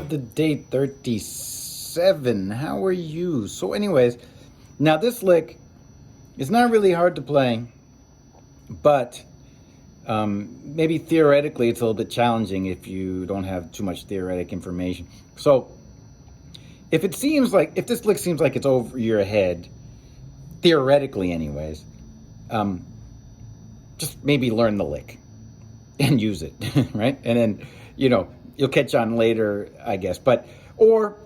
of the day 37. How are you? So anyways, now this lick is not really hard to play, but maybe theoretically it's a little bit challenging if you don't have too much theoretic information. So if this lick seems like it's over your head, theoretically anyways, just maybe learn the lick and use it, right? And then, you'll catch on later, I guess. Or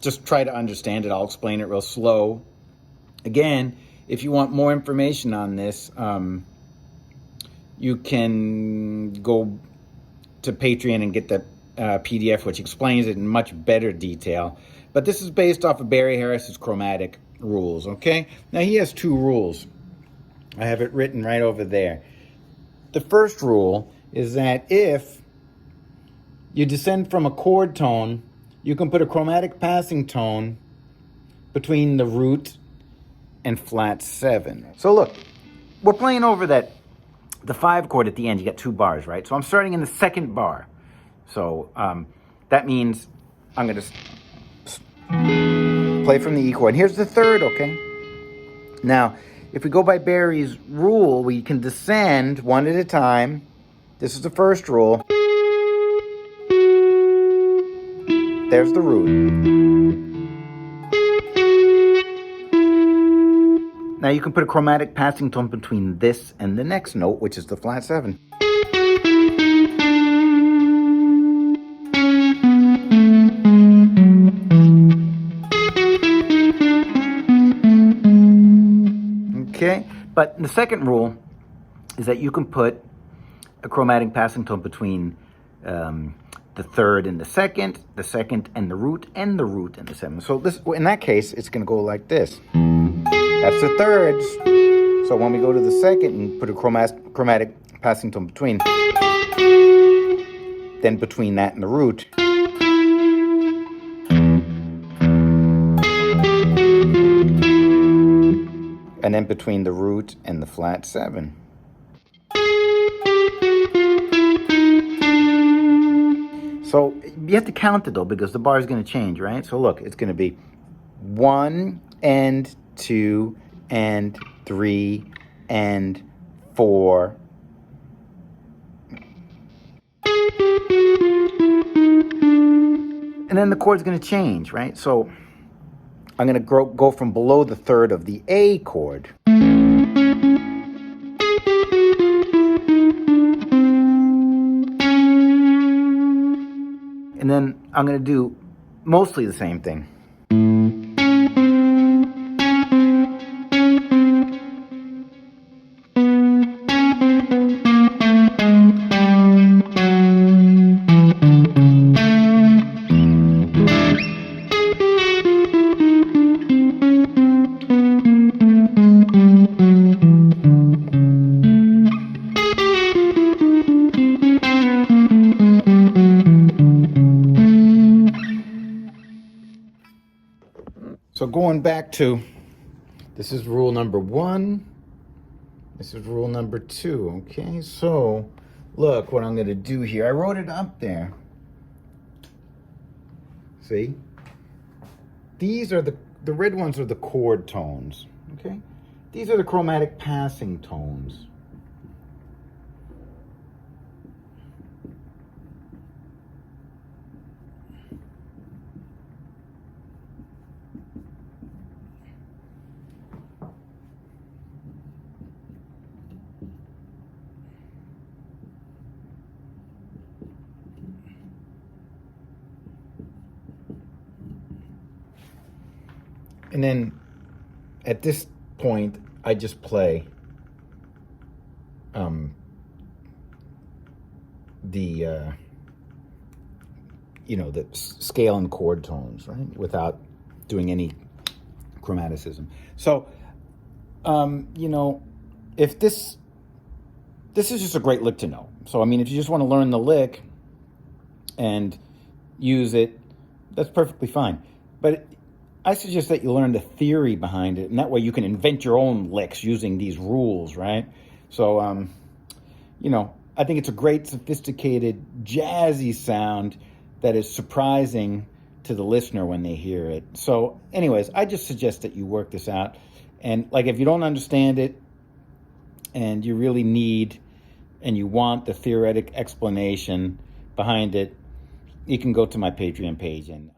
just try to understand it. I'll explain it real slow. Again, if you want more information on this, you can go to Patreon and get the PDF, which explains it in much better detail. But this is based off of Barry Harris's chromatic rules, okay? Now, he has two rules. I have it written right over there. The first rule is that if you descend from a chord tone, you can put a chromatic passing tone between the root and flat 7. So look, we're playing over the 5 chord at the end. You get 2 bars, right? So I'm starting in the 2nd bar. So that means I'm going to play from the E chord. Here's the 3rd, okay? Now, if we go by Barry's rule, we can descend one at a time. This is the first rule. There's the root. Now you can put a chromatic passing tone between this and the next note, which is the flat 7. Okay, but the second rule is that you can put a chromatic passing tone between the 3rd and the 2nd and the root and the 7th. So in that case, it's going to go like this. That's the 3rd. So when we go to the 2nd and put a chromatic passing tone between, then between that and the root, and then between the root and the flat 7. So you have to count it though, because the bar is going to change, right? So look, it's going to be 1 and 2 and 3 and 4. And then the chord's going to change, right? So I'm going to go from below the 3rd of the A chord. And then I'm going to do mostly the same thing. So going back to, this is rule number 1. This is rule number 2, okay? So look what I'm going to do here. I wrote it up there. See? These are the red ones are the chord tones, okay? These are the chromatic passing tones. And then at this point, I just play the scale and chord tones, right? Without doing any chromaticism. So, if this is just a great lick to know. So, I mean, if you just want to learn the lick and use it, that's perfectly fine. But I suggest that you learn the theory behind it, and that way you can invent your own licks using these rules, right? So, I think it's a great, sophisticated, jazzy sound that is surprising to the listener when they hear it. So anyways, I just suggest that you work this out. And like, if you don't understand it and you really need and you want the theoretic explanation behind it, you can go to my Patreon page and